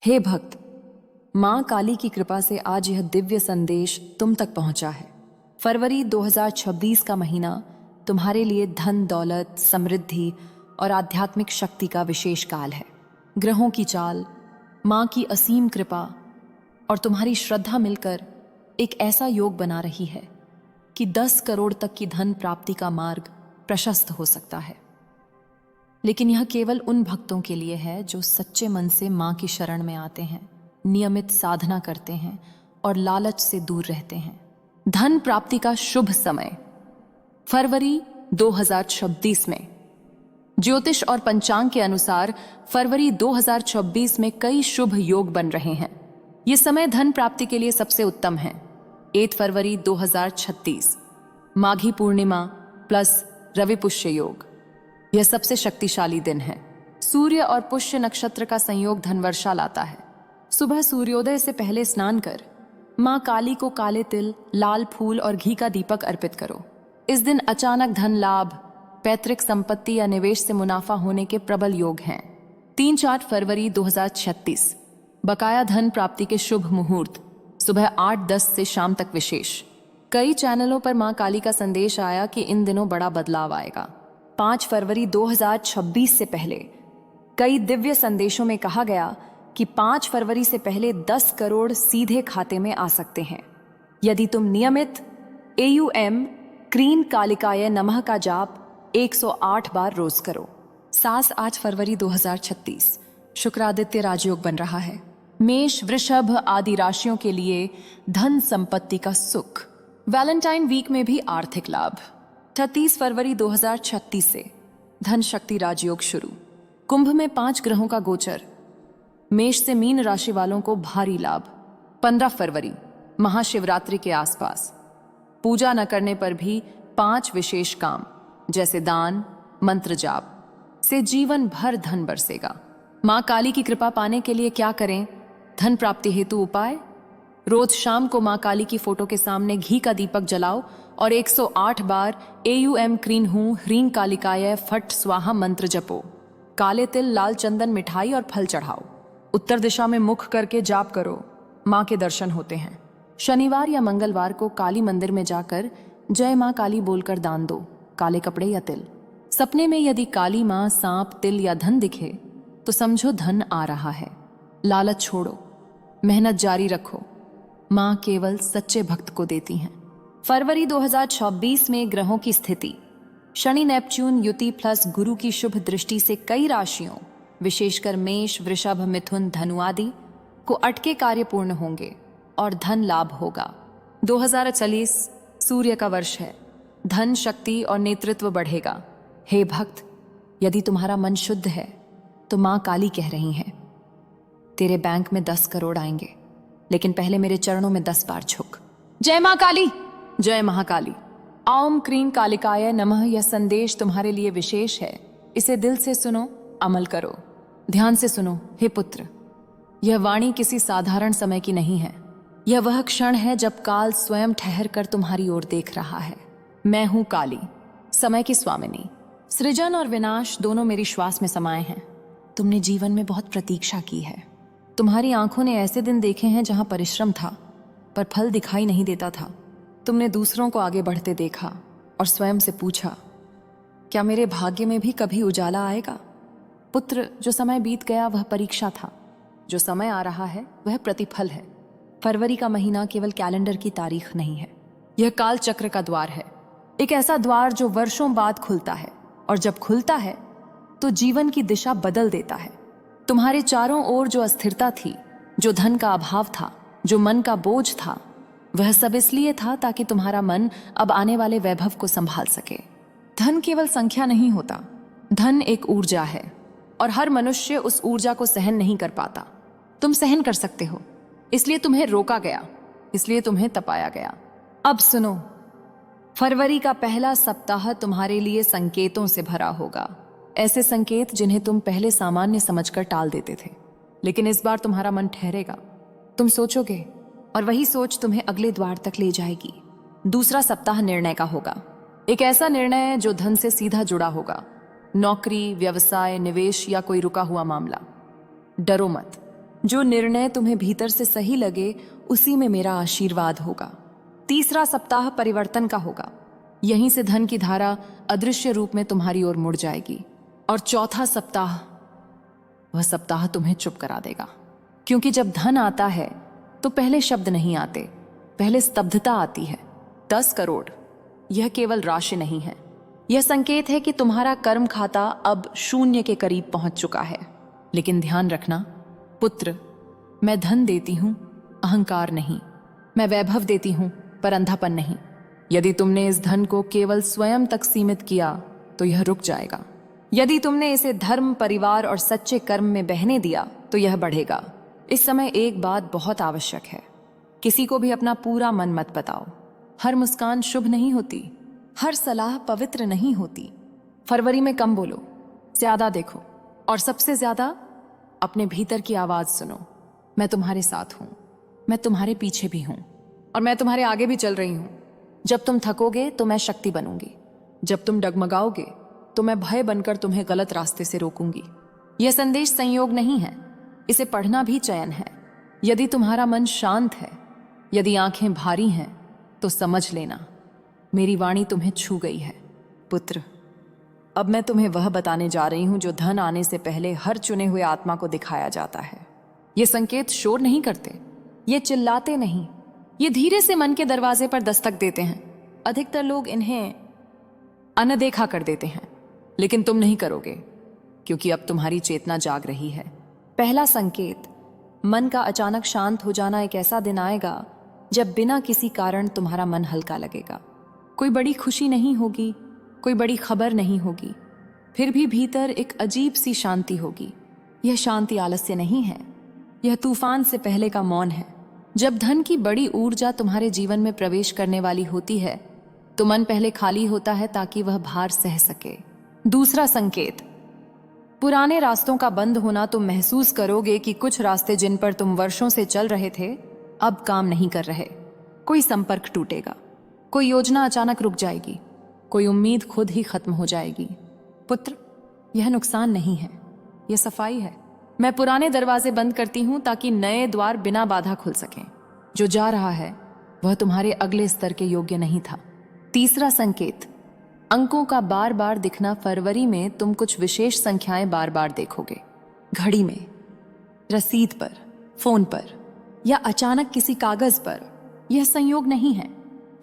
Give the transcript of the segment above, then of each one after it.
हे भक्त, मां काली की कृपा से आज यह दिव्य संदेश तुम तक पहुंचा है। फरवरी 2026 का महीना तुम्हारे लिए धन, दौलत, समृद्धि और आध्यात्मिक शक्ति का विशेष काल है। ग्रहों की चाल, मां की असीम कृपा और तुम्हारी श्रद्धा मिलकर एक ऐसा योग बना रही है कि 10 करोड़ तक की धन प्राप्ति का मार्ग प्रशस्त हो सकता है। लेकिन यह केवल उन भक्तों के लिए है जो सच्चे मन से मां की शरण में आते हैं, नियमित साधना करते हैं और लालच से दूर रहते हैं। धन प्राप्ति का शुभ समय फरवरी 2026 में। ज्योतिष और पंचांग के अनुसार फरवरी 2026 में कई शुभ योग बन रहे हैं। ये समय धन प्राप्ति के लिए सबसे उत्तम है। 8 फरवरी 2036 माघी पूर्णिमा प्लस रवि पुष्य योग, यह सबसे शक्तिशाली दिन है। सूर्य और पुष्य नक्षत्र का संयोग धनवर्षा लाता है। सुबह सूर्योदय से पहले स्नान कर मां काली को काले तिल, लाल फूल और घी का दीपक अर्पित करो। इस दिन अचानक धन लाभ, पैतृक संपत्ति या निवेश से मुनाफा होने के प्रबल योग हैं। 3-4 फरवरी 2036 बकाया धन प्राप्ति के शुभ मुहूर्त, सुबह 8-10 से शाम तक विशेष। कई चैनलों पर मां काली का संदेश आया कि इन दिनों बड़ा बदलाव आएगा। 5 फरवरी 2026 से पहले कई दिव्य संदेशों में कहा गया कि 5 फरवरी से पहले 10 करोड़ सीधे खाते में आ सकते हैं यदि तुम नियमित AUM क्रीं कालिकाय नमः का जाप 108 बार रोज करो। 7-8 फरवरी 2036 शुक्रादित्य राजयोग बन रहा है। मेष, वृषभ आदि राशियों के लिए धन संपत्ति का सुख। वैलेंटाइन वीक में भी आर्थिक लाभ। 30 फरवरी 2036 से धन शक्ति राजयोग शुरू। कुंभ में 5 ग्रहों का गोचर, मेष से मीन राशि वालों को भारी लाभ। 15 फरवरी महाशिवरात्रि के आसपास पूजा न करने पर भी 5 विशेष काम जैसे दान, मंत्र जाप से जीवन भर धन बरसेगा। मां काली की कृपा पाने के लिए क्या करें? धन प्राप्ति हेतु उपाय: रोज शाम को मां काली की फोटो के सामने घी का दीपक जलाओ और 108 बार AUM क्रीं हूं ह्रीं कालिकाय फट स्वाहा मंत्र जपो। काले तिल, लाल चंदन, मिठाई और फल चढ़ाओ। उत्तर दिशा में मुख करके जाप करो, मां के दर्शन होते हैं। शनिवार या मंगलवार को काली मंदिर में जाकर जय मां काली बोलकर दान दो, काले कपड़े या तिल। सपने में यदि काली मां सांप, तिल या धन दिखे तो समझो धन आ रहा है। लालच छोड़ो, मेहनत जारी रखो, मां केवल सच्चे भक्त को देती हैं। फरवरी 2026 में ग्रहों की स्थिति: शनि नेपच्यून युति प्लस गुरु की शुभ दृष्टि से कई राशियों विशेषकर मेष, वृषभ, मिथुन, धनु आदि को अटके कार्य पूर्ण होंगे और धन लाभ होगा। 2040 सूर्य का वर्ष है। धन, शक्ति और नेतृत्व बढ़ेगा। हे भक्त, यदि तुम्हारा मन शुद्ध है तो मां काली कह रही हैं, तेरे बैंक में 10 करोड़ आएंगे, लेकिन पहले मेरे चरणों में 10 बार झुक। जय मां काली, जय महाकाली। ओम क्रीं कालिकाय नमः यह संदेश तुम्हारे लिए विशेष है। इसे दिल से सुनो, अमल करो। ध्यान से सुनो हे पुत्र, यह वाणी किसी साधारण समय की नहीं है। यह वह क्षण है जब काल स्वयं ठहर कर तुम्हारी ओर देख रहा है। मैं हूं काली, समय की स्वामिनी। सृजन और विनाश दोनों मेरी श्वास में समाये हैं। तुमने जीवन में बहुत प्रतीक्षा की है। तुम्हारी आंखों ने ऐसे दिन देखे हैं जहां परिश्रम था पर फल दिखाई नहीं देता था। तुमने दूसरों को आगे बढ़ते देखा और स्वयं से पूछा, क्या मेरे भाग्य में भी कभी उजाला आएगा? पुत्र, जो समय बीत गया वह परीक्षा था, जो समय आ रहा है वह प्रतिफल है। फरवरी का महीना केवल कैलेंडर की तारीख नहीं है, यह काल चक्र का द्वार है। एक ऐसा द्वार जो वर्षों बाद खुलता है और जब खुलता है तो जीवन की दिशा बदल देता है। तुम्हारे चारों ओर जो अस्थिरता थी, जो धन का अभाव था, जो मन का बोझ था, वह सब इसलिए था ताकि तुम्हारा मन अब आने वाले वैभव को संभाल सके। धन केवल संख्या नहीं होता, धन एक ऊर्जा है और हर मनुष्य उस ऊर्जा को सहन नहीं कर पाता। तुम सहन कर सकते हो, इसलिए तुम्हें रोका गया, इसलिए तुम्हें तपाया गया। अब सुनो, फरवरी का पहला सप्ताह तुम्हारे लिए संकेतों से भरा होगा। ऐसे संकेत जिन्हें तुम पहले सामान्य समझकर टाल देते थे, लेकिन इस बार तुम्हारा मन ठहरेगा। तुम सोचोगे और वही सोच तुम्हें अगले द्वार तक ले जाएगी। दूसरा सप्ताह निर्णय का होगा। एक ऐसा निर्णय जो धन से सीधा जुड़ा होगा। नौकरी, व्यवसाय, निवेश या कोई रुका हुआ मामला। डरो मत, जो निर्णय तुम्हें भीतर से सही लगे उसी में मेरा आशीर्वाद होगा। तीसरा सप्ताह परिवर्तन का होगा। यहीं से धन की धारा अदृश्य रूप में तुम्हारी ओर मुड़ जाएगी। और चौथा सप्ताह, वह सप्ताह तुम्हें चुप करा देगा, क्योंकि जब धन आता है तो पहले शब्द नहीं आते, पहले स्तब्धता आती है। 10 करोड़ यह केवल राशि नहीं है, यह संकेत है कि तुम्हारा कर्म खाता अब शून्य के करीब पहुंच चुका है। लेकिन ध्यान रखना पुत्र, मैं धन देती हूं, अहंकार नहीं। मैं वैभव देती हूं, पर अंधापन नहीं। यदि तुमने इस धन को केवल स्वयं तक सीमित किया तो यह रुक जाएगा। यदि तुमने इसे धर्म, परिवार और सच्चे कर्म में बहने दिया तो यह बढ़ेगा। इस समय एक बात बहुत आवश्यक है, किसी को भी अपना पूरा मन मत बताओ। हर मुस्कान शुभ नहीं होती, हर सलाह पवित्र नहीं होती। फरवरी में कम बोलो, ज्यादा देखो, और सबसे ज्यादा अपने भीतर की आवाज सुनो। मैं तुम्हारे साथ हूं, मैं तुम्हारे पीछे भी हूं, और मैं तुम्हारे आगे भी चल रही हूं। जब तुम थकोगे तो मैं शक्ति बनूंगी, जब तुम डगमगाओगे तो मैं भय बनकर तुम्हें गलत रास्ते से रोकूंगी। यह संदेश संयोग नहीं है, इसे पढ़ना भी चयन है। यदि तुम्हारा मन शांत है, यदि आंखें भारी हैं, तो समझ लेना मेरी वाणी तुम्हें छू गई है। पुत्र, अब मैं तुम्हें वह बताने जा रही हूं जो धन आने से पहले हर चुने हुए आत्मा को दिखाया जाता है। ये संकेत शोर नहीं करते, ये चिल्लाते नहीं, ये धीरे से मन के दरवाजे पर दस्तक देते हैं। अधिकतर लोग इन्हें अनदेखा कर देते हैं, लेकिन तुम नहीं करोगे, क्योंकि अब तुम्हारी चेतना जाग रही है। पहला संकेत, मन का अचानक शांत हो जाना। एक ऐसा दिन आएगा जब बिना किसी कारण तुम्हारा मन हल्का लगेगा। कोई बड़ी खुशी नहीं होगी, कोई बड़ी खबर नहीं होगी, फिर भी भीतर एक अजीब सी शांति होगी। यह शांति आलस्य नहीं है, यह तूफान से पहले का मौन है। जब धन की बड़ी ऊर्जा तुम्हारे जीवन में प्रवेश करने वाली होती है तो मन पहले खाली होता है ताकि वह भार सह सके। दूसरा संकेत, पुराने रास्तों का बंद होना। तुम महसूस करोगे कि कुछ रास्ते जिन पर तुम वर्षों से चल रहे थे अब काम नहीं कर रहे। कोई संपर्क टूटेगा, कोई योजना अचानक रुक जाएगी, कोई उम्मीद खुद ही खत्म हो जाएगी। पुत्र, यह नुकसान नहीं है, यह सफाई है। मैं पुराने दरवाजे बंद करती हूं ताकि नए द्वार बिना बाधा खुल सकें। जो जा रहा है वह तुम्हारे अगले स्तर के योग्य नहीं था। तीसरा संकेत, अंकों का बार बार दिखना। फरवरी में तुम कुछ विशेष संख्याएं बार बार देखोगे, घड़ी में, रसीद पर, फोन पर, या अचानक किसी कागज पर। यह संयोग नहीं है,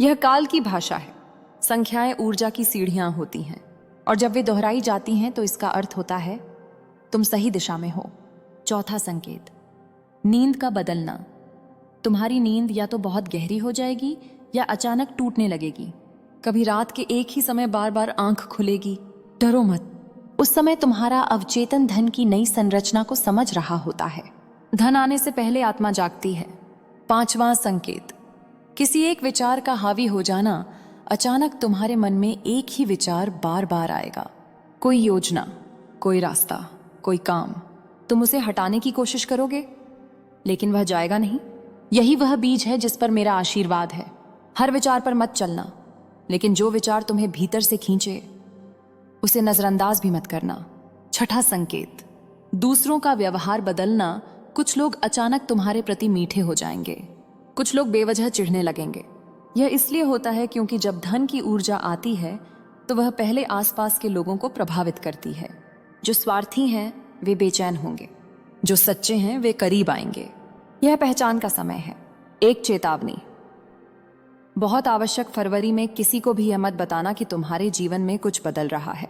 यह काल की भाषा है। संख्याएं ऊर्जा की सीढ़ियां होती हैं, और जब वे दोहराई जाती हैं तो इसका अर्थ होता है तुम सही दिशा में हो। चौथा संकेत, नींद का बदलना। तुम्हारी नींद या तो बहुत गहरी हो जाएगी या अचानक टूटने लगेगी। कभी रात के एक ही समय बार बार आंख खुलेगी। डरो मत, उस समय तुम्हारा अवचेतन धन की नई संरचना को समझ रहा होता है। धन आने से पहले आत्मा जागती है। पांचवां संकेत, किसी एक विचार का हावी हो जाना। अचानक तुम्हारे मन में एक ही विचार बार बार आएगा। कोई योजना, कोई रास्ता, कोई काम। तुम उसे हटाने की कोशिश करोगे, लेकिन वह जाएगा नहीं। यही वह बीज है जिस पर मेरा आशीर्वाद है। हर विचार पर मत चलना, लेकिन जो विचार तुम्हें भीतर से खींचे उसे नजरअंदाज भी मत करना। छठा संकेत, दूसरों का व्यवहार बदलना। कुछ लोग अचानक तुम्हारे प्रति मीठे हो जाएंगे, कुछ लोग बेवजह चिढ़ने लगेंगे। यह इसलिए होता है क्योंकि जब धन की ऊर्जा आती है तो वह पहले आसपास के लोगों को प्रभावित करती है। जो स्वार्थी हैं वे बेचैन होंगे, जो सच्चे हैं वे करीब आएंगे। यह पहचान का समय है। एक चेतावनी, बहुत आवश्यक। फरवरी में किसी को भी यह मत बताना कि तुम्हारे जीवन में कुछ बदल रहा है।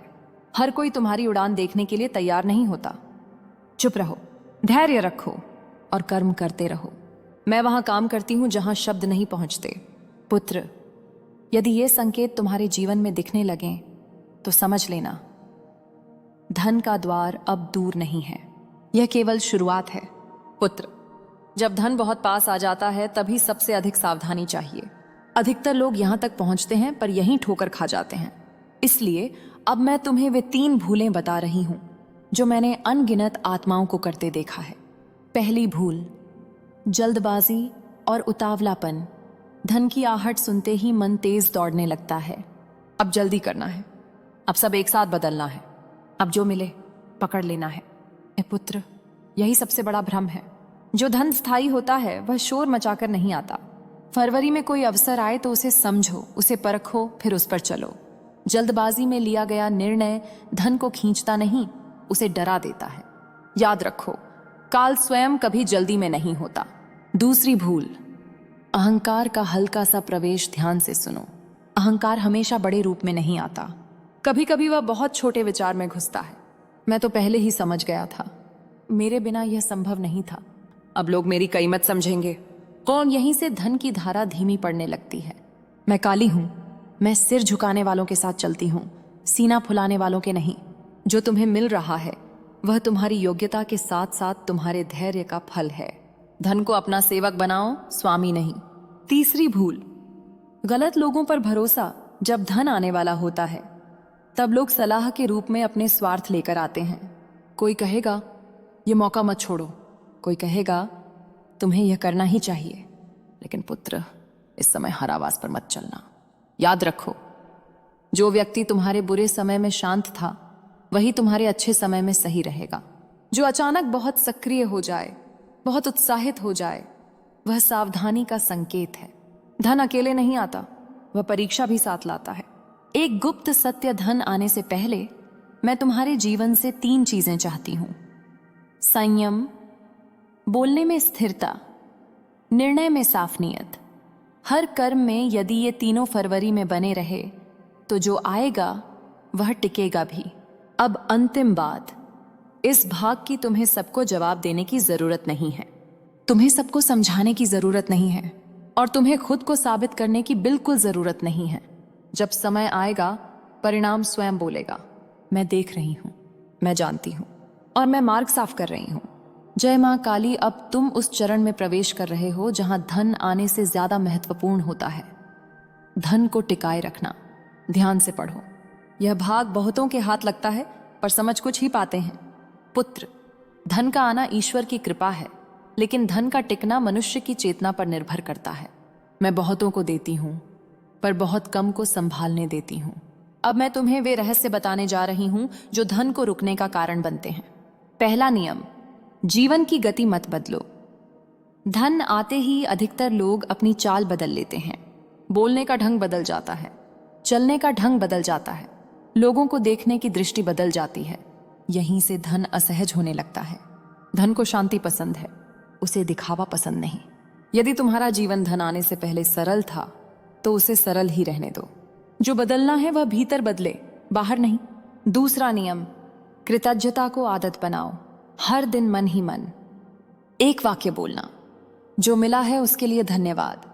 हर कोई तुम्हारी उड़ान देखने के लिए तैयार नहीं होता। चुप रहो, धैर्य रखो और कर्म करते रहो। मैं वहां काम करती हूं जहां शब्द नहीं पहुंचते। पुत्र, यदि ये संकेत तुम्हारे जीवन में दिखने लगें तो समझ लेना धन का द्वार अब दूर नहीं है, यह केवल शुरुआत है। पुत्र, जब धन बहुत पास आ जाता है तभी सबसे अधिक सावधानी चाहिए। अधिकतर लोग यहां तक पहुंचते हैं पर यहीं ठोकर खा जाते हैं। इसलिए अब मैं तुम्हें वे 3 भूलें बता रही हूं जो मैंने अनगिनत आत्माओं को करते देखा है। पहली भूल, जल्दबाजी और उतावलापन। धन की आहट सुनते ही मन तेज दौड़ने लगता है। अब जल्दी करना है, अब सब एक साथ बदलना है, अब जो मिले पकड़ लेना है। ए पुत्र, यही सबसे बड़ा भ्रम है। जो धन स्थायी होता है वह शोर मचाकर नहीं आता। फरवरी में कोई अवसर आए तो उसे समझो, उसे परखो, फिर उस पर चलो। जल्दबाजी में लिया गया निर्णय धन को खींचता नहीं, उसे डरा देता है। याद रखो, काल स्वयं कभी जल्दी में नहीं होता। दूसरी भूल, अहंकार का हल्का सा प्रवेश। ध्यान से सुनो, अहंकार हमेशा बड़े रूप में नहीं आता, कभी कभी वह बहुत छोटे विचार में घुसता है। मैं तो पहले ही समझ गया था, मेरे बिना यह संभव नहीं था। अब लोग मेरी कीमत समझेंगे। कौन? यहीं से धन की धारा धीमी पड़ने लगती है। मैं काली हूं, मैं सिर झुकाने वालों के साथ चलती हूं, सीना फुलाने वालों के नहीं। जो तुम्हें मिल रहा है वह तुम्हारी योग्यता के साथ साथ तुम्हारे धैर्य का फल है। धन को अपना सेवक बनाओ, स्वामी नहीं। तीसरी भूल, गलत लोगों पर भरोसा। जब धन आने वाला होता है तब लोग सलाह के रूप में अपने स्वार्थ लेकर आते हैं। कोई कहेगा ये मौका मत छोड़ो, कोई कहेगा तुम्हें यह करना ही चाहिए। लेकिन पुत्र, इस समय हर आवाज पर मत चलना। याद रखो, जो व्यक्ति तुम्हारे बुरे समय में शांत था वही तुम्हारे अच्छे समय में सही रहेगा। जो अचानक बहुत सक्रिय हो जाए, बहुत उत्साहित हो जाए, वह सावधानी का संकेत है। धन अकेले नहीं आता, वह परीक्षा भी साथ लाता है। एक गुप्त सत्य धन आने से पहले मैं तुम्हारे जीवन से 3 चीजें चाहती हूं: संयम, बोलने में स्थिरता, निर्णय में साफ नियत। हर कर्म में यदि ये तीनों फरवरी में बने रहे तो जो आएगा वह टिकेगा भी। अब अंतिम बात, इस भाग की तुम्हें सबको जवाब देने की जरूरत नहीं है, तुम्हें सबको समझाने की जरूरत नहीं है, और तुम्हें खुद को साबित करने की बिल्कुल जरूरत नहीं है। जब समय आएगा परिणाम स्वयं बोलेगा। मैं देख रही हूं, मैं जानती हूं, और मैं मार्ग साफ कर रही हूं। जय मां काली। अब तुम उस चरण में प्रवेश कर रहे हो जहां धन आने से ज्यादा महत्वपूर्ण होता है धन को टिकाए रखना। ध्यान से पढ़ो, यह भाग बहुतों के हाथ लगता है पर समझ कुछ ही पाते हैं। पुत्र, धन का आना ईश्वर की कृपा है, लेकिन धन का टिकना मनुष्य की चेतना पर निर्भर करता है। मैं बहुतों को देती हूं पर बहुत कम को संभालने देती हूं। अब मैं तुम्हें वे रहस्य बताने जा रही हूं जो धन को रुकने का कारण बनते हैं। पहला नियम, जीवन की गति मत बदलो। धन आते ही अधिकतर लोग अपनी चाल बदल लेते हैं। बोलने का ढंग बदल जाता है, चलने का ढंग बदल जाता है, लोगों को देखने की दृष्टि बदल जाती है। यहीं से धन असहज होने लगता है। धन को शांति पसंद है, उसे दिखावा पसंद नहीं। यदि तुम्हारा जीवन धन आने से पहले सरल था तो उसे सरल ही रहने दो। जो बदलना है वह भीतर बदले, बाहर नहीं। दूसरा नियम, कृतज्ञता को आदत बनाओ। हर दिन मन ही मन एक वाक्य बोलना, जो मिला है उसके लिए धन्यवाद।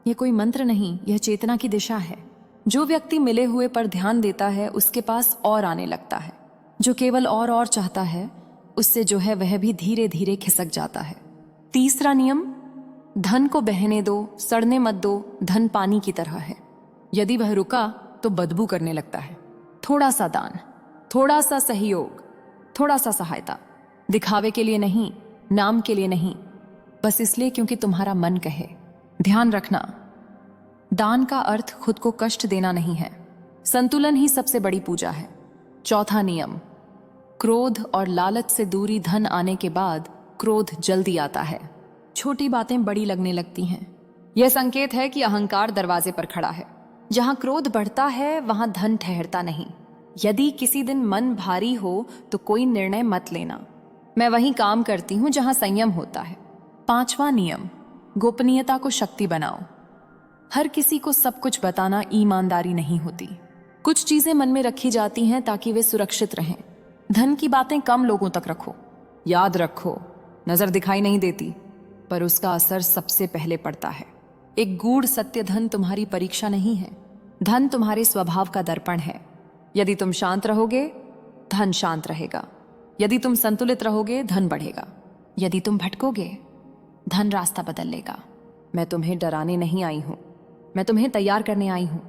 यह कोई मंत्र नहीं, यह चेतना की दिशा है। जो व्यक्ति मिले हुए पर ध्यान देता है उसके पास और आने लगता है। जो केवल और चाहता है उससे जो है वह भी धीरे धीरे खिसक जाता है। तीसरा नियम, धन को बहने दो, सड़ने मत दो। धन पानी की तरह है, यदि वह रुका तो बदबू करने लगता है। थोड़ा सा दान, थोड़ा सा सहयोग, थोड़ा सा सहायता, दिखावे के लिए नहीं, नाम के लिए नहीं, बस इसलिए क्योंकि तुम्हारा मन कहे। ध्यान रखना, दान का अर्थ खुद को कष्ट देना नहीं है। संतुलन ही सबसे बड़ी पूजा है। चौथा नियम, क्रोध और लालच से दूरी। धन आने के बाद क्रोध जल्दी आता है, छोटी बातें बड़ी लगने लगती हैं। यह संकेत है कि अहंकार दरवाजे पर खड़ा है। जहां क्रोध बढ़ता है वहां धन ठहरता नहीं। यदि किसी दिन मन भारी हो तो कोई निर्णय मत लेना। मैं वहीं काम करती हूं जहां संयम होता है। पांचवा नियम, गोपनीयता को शक्ति बनाओ। हर किसी को सब कुछ बताना ईमानदारी नहीं होती। कुछ चीजें मन में रखी जाती हैं ताकि वे सुरक्षित रहें। धन की बातें कम लोगों तक रखो। याद रखो, नजर दिखाई नहीं देती पर उसका असर सबसे पहले पड़ता है। एक गूढ़ सत्य, धन तुम्हारी परीक्षा नहीं है, धन तुम्हारे स्वभाव का दर्पण है। यदि तुम शांत रहोगे धन शांत रहेगा, यदि तुम संतुलित रहोगे धन बढ़ेगा, यदि तुम भटकोगे धन रास्ता बदल लेगा। मैं तुम्हें डराने नहीं आई हूं, मैं तुम्हें तैयार करने आई हूं।